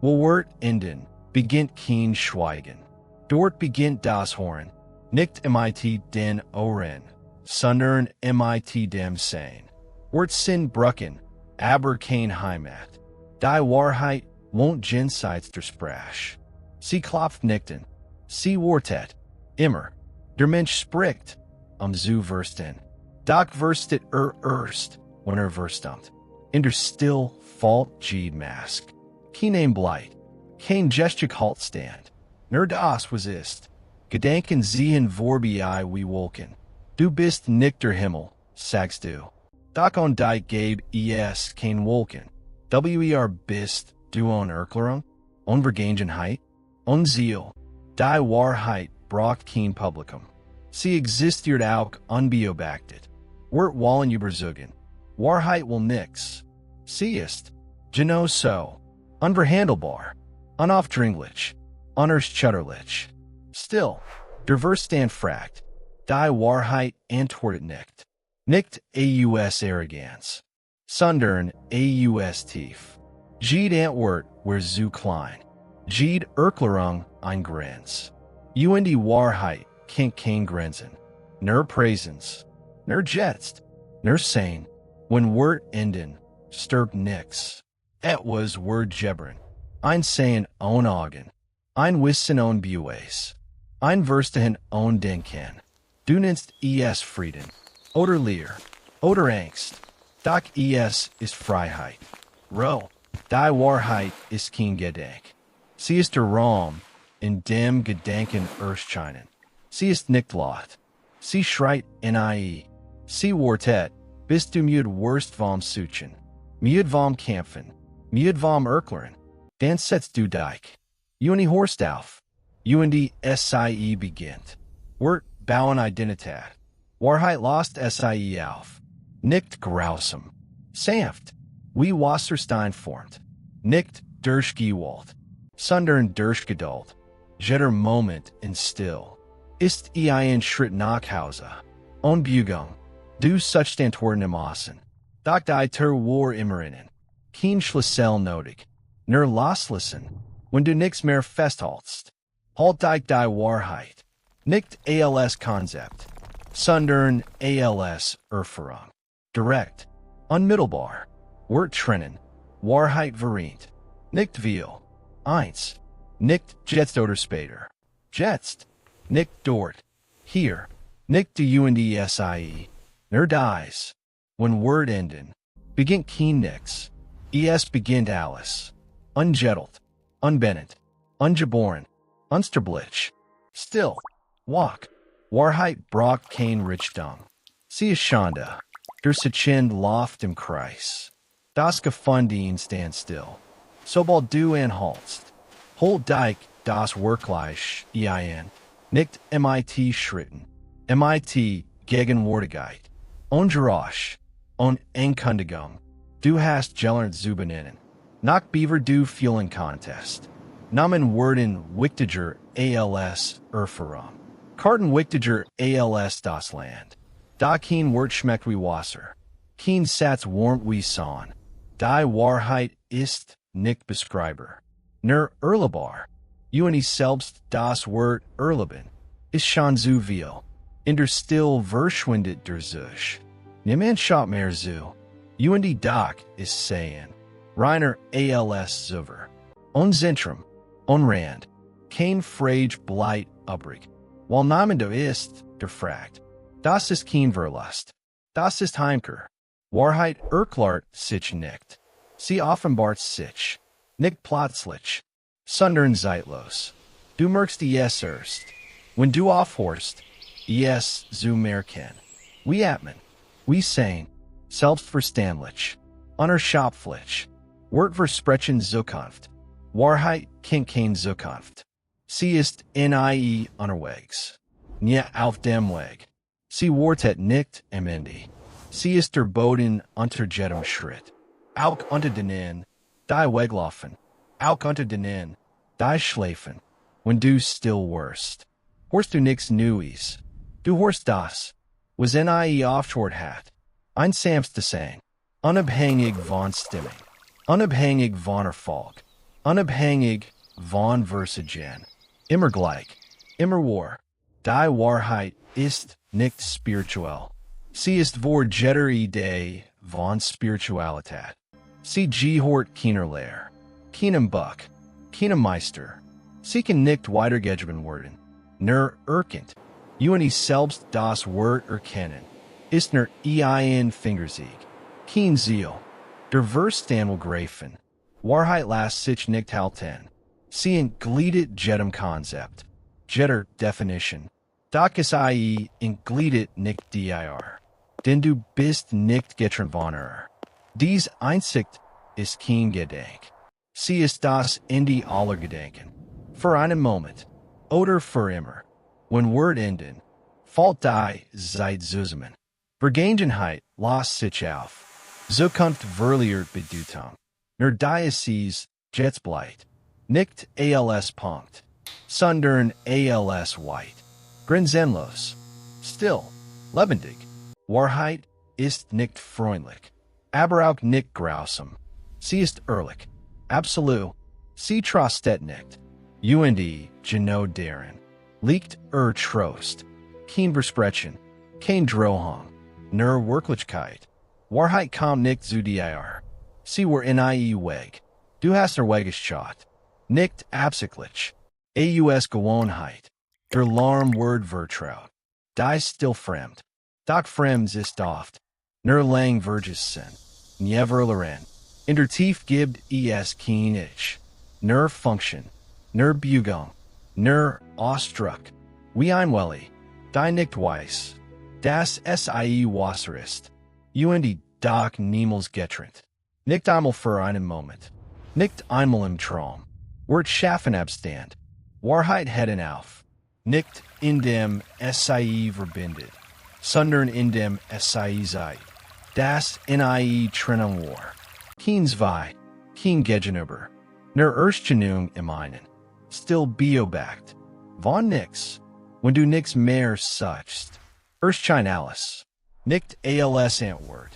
Worte, enden, beginnt kein Schweigen. Dort beginnt das Hören, nicht mit den Ohren, sondern mit dem Sein. Wort sind Brücken, aber kein Heimat. Die Wahrheit wohnt jenseits der Sprache. Sie klopft nicht an. Sie wartet, immer. Der Mensch spricht, zu verstehen. Doch verstet erst, wenn verstummt. In der Stille fällt die Mask. Kein Bleit, kein Gestik halt stand. Nur das was ist. Gedanken sehen vorbei wie Wolken. Du bist nicht der Himmel, sagst du. Doch on die gab es kein Wolken. Bist du on Erklärung, on Vergangenheit, on Ziel. Die Wahrheit braucht kein Publikum. Sie existiert auch unbeobachtet. Wird wollen überzeugen. Wahrheit will nix. Sie ist, genau so, unverhandelbar, unaufdringlich, unerschütterlich. Still, der Verstand fragt, die Wahrheit antwortet nicht. Nicht aus Arroganz, sondern aus tief. Jede Antwort war zu klein. Jede Erklärung ein Grenz. Die Wahrheit kennt kein Grenzen. Nur Präsens, nur Jetzt, nur Sein. Wenn Wort enden, stirbt nix. Etwas Wort gebern. Ein Sein ohne Augen. Ein Wissen ohne Beweis. Ein Verstehen ohne Denken. Du nennst es Frieden. Oder Leer. Oder Angst. Doch es ist Freiheit. Ruhe. Die Wahrheit ist kein Gedank. Sie ist der Raum, in dem Gedanken erscheinen. Sie ist nicht laut. Sie schreit nie. Sie wartet, bis du müde wirst vom Suchen. Müde vom Kämpfen. Müde vom Erklären. Dann setzt du dich. Horst auf. Sie beginnt. Wort bauen Identität. Wahrheit lost sie auf. Nicht grausam. Sanft. Wie Wasserstein formt. Nicht durch Gewalt, sondern durch Geduld. Jeder Moment in Still. Ist ein Schritt nach Hause. On Bewegung. Du Substantoren im Außen. Doch die Tür war immer innen. Kein Schlüssel nötig. Nur loslassen. Wenn du nichts mehr festhältst. Halt dich die Wahrheit. Nicht als Konzept, sondern als Erfahrung. Direkt. Unmittelbar. Wort trennen. Wahrheit vereint. Nicht viel. Eins. Nicht jetzt oder später. Jetzt. Nicht dort. Hier. Nicht die sie. Nur dies. Wenn Wort enden. Beginnt kein nix. Es beginnt alles. Ungettelt. Unbennet. Ungeboren. Unsterblich. Still. Walk. Wahrheit braucht kein Richtung. Sie ist Schande. Der Sitchend Loft im Kreis. Das Gefunden stand still. Sobald du anhaltst. Hold dich das wirklich ein. Nicht mit Schritten. Mit Gegenwärtigkeit. Und Geräusch. Und Ankündigung. Du hast gelernt zu benennen. Nach Beaver du Feeling Contest. Namen Worden wichtiger als Erfahrung. Karten wichtiger als das Land. Da kein Wort schmeckt wie Wasser. Kein Satz warmt wie Sonne. Die Wahrheit ist nicht beschreibbar. Nur erlebbar. Selbst das Wort erleben ist schon zu viel. In der Still verschwindet der Sich. Niemand schaut mehr zu. Doch ist sehen. Reiner als Zuver. On Zentrum. On Rand. Kein Frage bleibt übrig. Weil niemand ist, der fragt. Das ist kein Verlust. Das ist Heimkehr. Wahrheit erklärt sich nicht. Sie offenbart sich. Nicht plötzlich. Sondern zeitlos. Du merkst es erst. Wenn du aufhörst, es zu merken. Wie atmen. Wie sein. Selbstverständlich. Unerschöpflich. Wort versprechen Zukunft. Wahrheit kennt kein Zukunft. Sie ist nie unterwegs. Nie auf dem Weg. Sie wartet nicht am Ende. Sie ist der Boden unter jedem Schritt. Auch unter denen, die weglaufen. Auch unter denen, die schläfen. Wenn du still wirst. Hörst du nichts Neues. Du hörst das, was nie aufgehört hat. Ein sanftes Sein. Unabhängig von Stimmung. Unabhängig von Erfolg. unabhängig von Versagen, immer gleich, immer wahr. Die Wahrheit ist nicht spirituell. Sie ist vor jeder Idee von Spiritualität. Sie gehört keiner Lehre, keinem Buch, keinem Meister. Sie kann nicht weitergegeben werden. Nur erkennt. Und selbst das Wort erkennen ist nur ein Fingerzeig. Kein Ziel. Der Verstand will greifen. Wahrheit lässt sich nicht halten. Sie entgleitet jedem Konzept, jeder Definition. Doch es entgleitet nicht dir. Denn du bist nicht getrennt von ihr. Dies Einsicht ist kein Gedenk. Sie ist das Ende aller Gedenken. Für einen Moment. Oder für immer. Wenn Wort enden, fällt die Zeit zusammen. Vergangenheit lässt sich auf. Zukunft verliert Bedeutung. Nur die ist jetzt bleibt. Nicht als Punkt, sondern als Weit. Grenzenlos. Still. Lebendig. Wahrheit ist nicht freundlich. Aber auch nicht grausam. Sie ist ehrlich. Absolut. Sie trostet nicht. Und genau darin liegt Trost. Kein Versprechen. Kein Drohung. Nur Wirklichkeit. Wahrheit kommt nicht zu dir. Sie war in Weg. Du hast Weg geschaut. Nicht absichtlich. Gewohnheit. Der Lärm wird vertraut. Die still fremd. Doch fremd ist oft. Nur lang Vergessen. Never lernen. In der Tief gibt es kein Ich. Nur Function. Nur Bewegung. Nur Ausdruck. Wie einwillig. Die nicht weiß. Das Wasser ist. Und doch niemals getrennt. Nicht einmal für einen Moment. Nicht einmal im Traum. Wird schaffen Abstand. Wahrheit heden auf. Nicht in dem verbindet, sondern in dem seid. Das in Trennung war. Kein Zwei, kein Gegenüber. Nur Erstgenung im einen. Still beobachtet. Von nix. Wenn du nix mehr suchst. Erstschein alles. Nicht als Antwort.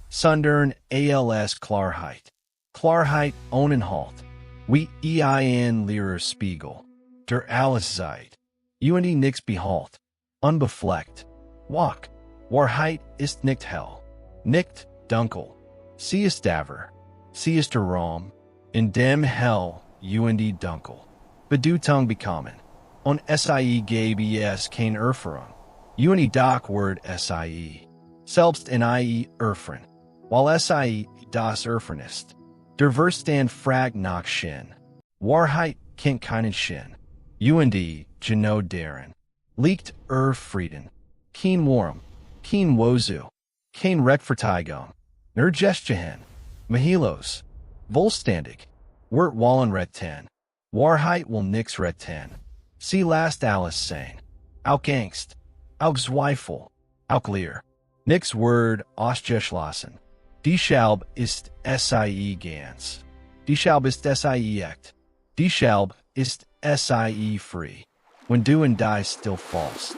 Sondern als Klarheit. Klarheit ohne Halt. Wie leerer Spiegel. Der alles seid. Und nix behalt. Unbefleckt. Walk. Wahrheit ist nicht hell. Nicht dunkel. Sie ist aber. Sie ist der Raum. In dem hell und dunkel. Bedeutung bekommen. Und gebe es kein Erfahrung. Und doch wird selbst in erfahren. Weil das Erfahren ist. Der Verstand fragt nach Sinn. Wahrheit kennt keinen Sinn. Und genau darin liegt Frieden. Kein Warm. Kein Wozu. Kein Rechtfertigung. Nur Gestehen. Mahilos. Wohlständig. Wird wollen retten. Wahrheit will nix retten. Sie lässt alles sein. Auch Angst. Auch Zweifel. Auch Leer. Nix Word ausgeschlossen. Deshalb ist ganz. Deshalb ist echt. Deshalb ist free. Wenn du und die still fallst.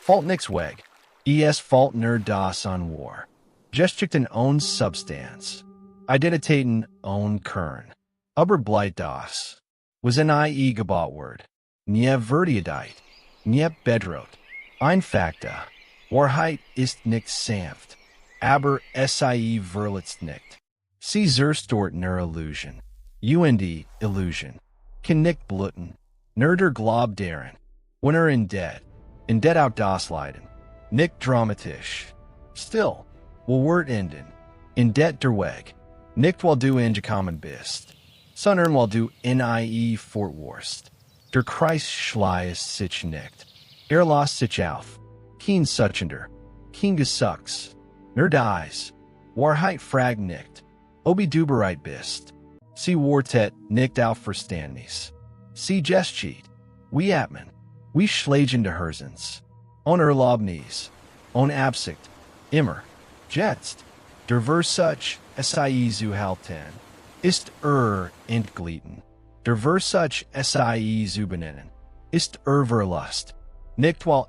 Fällt nix weg. Es fällt nur das an war. Geschichten ohne Substanz. Identitäten ohne Kern. Aber bleibt das. Was in gebaut wird. Nie Verdiheit. Nie bedroht. Ein Fakta. Wahrheit ist nicht sanft. Aber verletzt nicht. Sie zerstört nur Illusion. Und Illusion. Kann nicht bluten. Nur der Glaub darin. Wenn in Debt auch das Leiden. Nicht dramatisch. Still. Will Wort enden. In Debt der Weg. Nicht weil du gekommen bist. Sondern weil du in fortwurst. Der Kreis schließt sich nicht. Lässt sich auf. Kein Suchender. Kein Gesuchs. Nur dies. Wahrheit fragt nicht. Ob du bereit bist. Sie Worte nicht auf Verständnis. Sie Geschichte. Wie atmen. Wie schlagen die Herzens. Ohne Erlaubnis. Ohne Absicht. Immer. Jetzt. Der Versuch, zu halten. Ist entglitten. Der Versuch, zu benennen. Ist Verlust. Nicht weil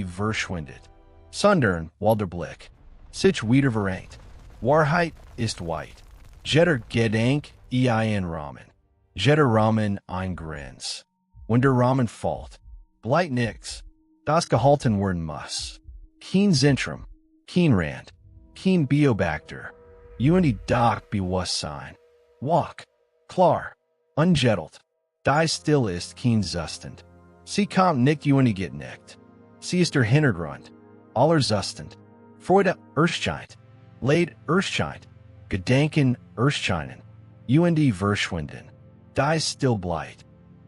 verschwindet. Sondern weil der Blick sich wieder vereint. Wahrheit ist weit. Jeder Gedenk Rahmen. Jeder Rahmen ein Grenz. Wenn der Rahmen fällt, bleibt nichts, das gehalten werden muss. Kein Zentrum, kein Rand, kein Beobachter. Und doch Bewusstsein. Walk, klar, ungettelt. Die Stille ist kein Zustand. Sie kommt nicht und geht nicht. Sie ist der Hintergrund, aller Zustand. Freude erscheint, Leid erscheint, Gedanken erscheinen. Und verschwinden. Die Still bleibt.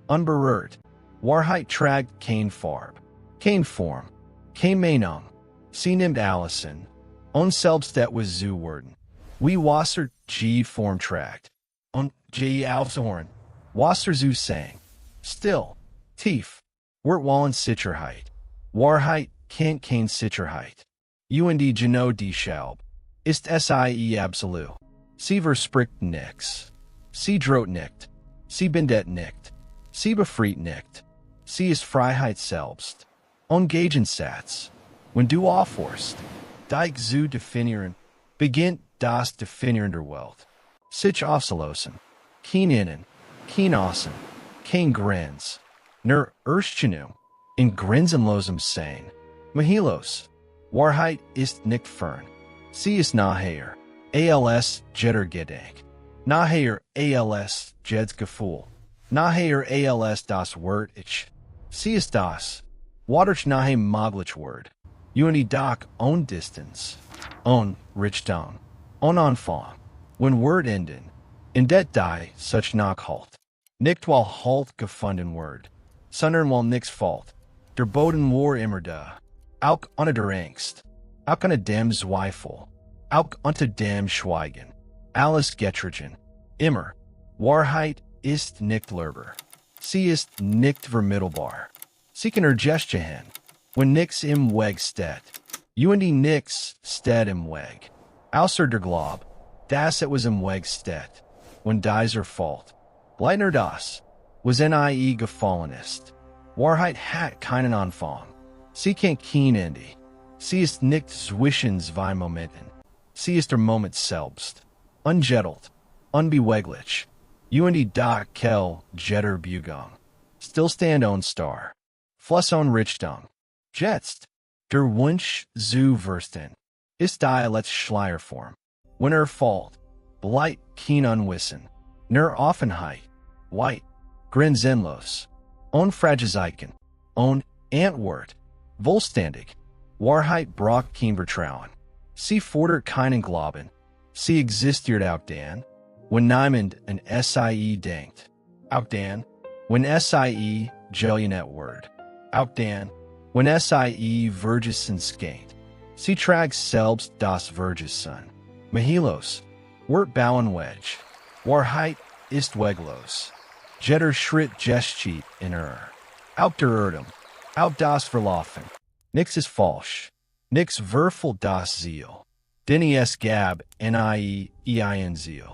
Unberührt. Wahrheit trägt kein Farb, kein Form, kein Meinung. Sie nimmt alles in. Und selbst etwas zu werden. Wie Wasser G-Form trägt. Und G aufzuhören. Wasser zu sein. Still. Tief. Wird wollen Sicherheit. Wahrheit kennt kein Sicherheit. Und genau die Schaub. Ist sie absolut. Sie verspricht nichts. Sie droht nicht. Sie bindet nicht. Sie befreit nicht. Sie ist Freiheit selbst. Und Gegensatz. Wenn du aufhörst, dich zu definieren, beginnt das Definieren der Welt. Sich aufzulösen. Kein Innen, kein Außen, kein Grenz. Nur Erscheinung, in grenzenlosem Sein. Mahilos. Wahrheit ist nicht fern. Sie ist nachher. Als jeder Gedank. Nachher als jedes Gefühl. Nachher als das Wort ich. Sie ist das. Waters nahe möglich Wort. Und doch on Distance. On Richtung. On Anfang. Wenn Wort enden. In det die such nach halt. Nicht weil halt gefunden Wort. Sondern weil nix fällt. Der Boden war immer da. Auch unter der Angst. Auch unter dem Zweifel. Auch unter dem Schweigen. Alles getrigen. Immer. Wahrheit ist nicht lehrbar. Sie ist nicht vermittelbar. Sie kann ergestehen, wenn nix im Weg steht. Und nix steht im Weg. Außer der Glaub, dass etwas im Weg steht. Wenn dieser fällt. Bleiner das, was nie gefallen ist. Wahrheit hat keinen Anfang. Sie kennt kein Ende. Sie ist nicht zwischen zwei Momenten. Sie ist der Moment selbst. Ungettelt. Unbeweglich. Und doch kell jeder Bewegung. Stillstand on Star. Fluss on Richtung. Jetzt. Der Wunsch zu verstehen. Ist die als Schleierform. Wenn fällt, bleibt kein Unwissen. Nur Offenheit. White. Grenzenlos. Unfragilisiken. Antwort. Vollständig. Wahrheit braucht kein Vertrauen. Sie fordert keinen Glauben. Sie existiert auch dann, wenn niemand an sie denkt. Auch dann, wenn sie Jelianet Word. Auch dann, wenn sie Vergessens geht. Sie trägt selbst das Vergessen. Mahilos. Wort bauen Wedge. Wahrheit ist weglos. Jeder Schritt geschieht in Auch der Erdem. Auch das Verlaufen. Nix ist falsch. Nix verfällt das Ziel. Denn es gab ein Ziel.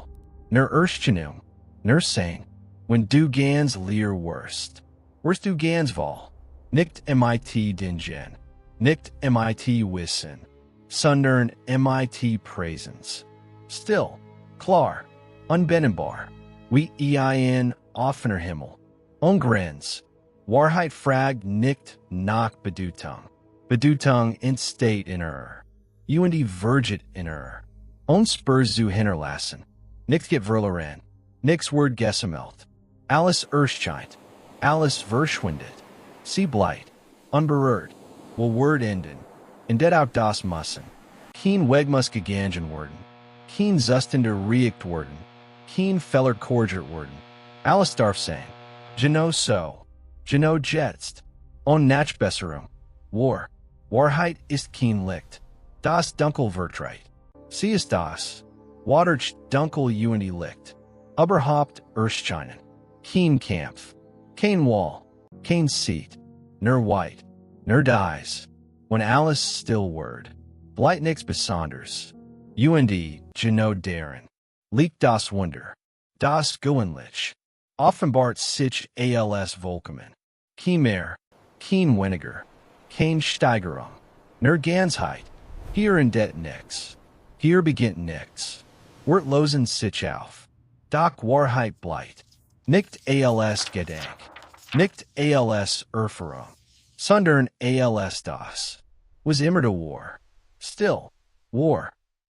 Nur Erscheinung. Nur Sein. Wenn du ganz leer wirst. Wirst du ganz wohl. Nicht mit Dingen. Nicht mit Wissen. Sondern mit Präsenz. Still. Klar. Unbendbar. Wie ein offener Himmel. Ungrenz. Wahrheit fragt nicht nach Bedeutung. Bedeutung entsteht in Und verget in Spurs zu hinterlassen. Nix get verloren. Nix Word gesammelt. Alles erscheint. Alles verschwindet. Sie bleibt. Unberührt. Will Word enden. In det auch das müssen. Kein Weg muss gegangen werden. Kein Zustande riecht werden. Kein Feller korrigiert werden. Alles darf sein. Genau so. Genau jetzt. Nachbesserung. Wahrheit ist kein Licht. Das Dunkel wird right. Sie ist das. Waters Dunkel und Licht. Überhaupt erscheinen. Kein Kampf. Kein Wall. Kein Seat. Nur White. Nur Dies. When alles still word. Bleibt nix besonders. Und genau darin. Liegt das Wunder. Das Gewöhnlich. Offenbart sich als vollkommen. Kein mehr. Kein weniger. Kein Steigerung. Nur Ganzheit. Hier endet nix. Hier beginnt nix. Wird losen sich auf. Doch Wahrheit bleibt. Nicht als Gedank. Nicht als Erfahrung. Sondern als das. Was immer der War. Still. War.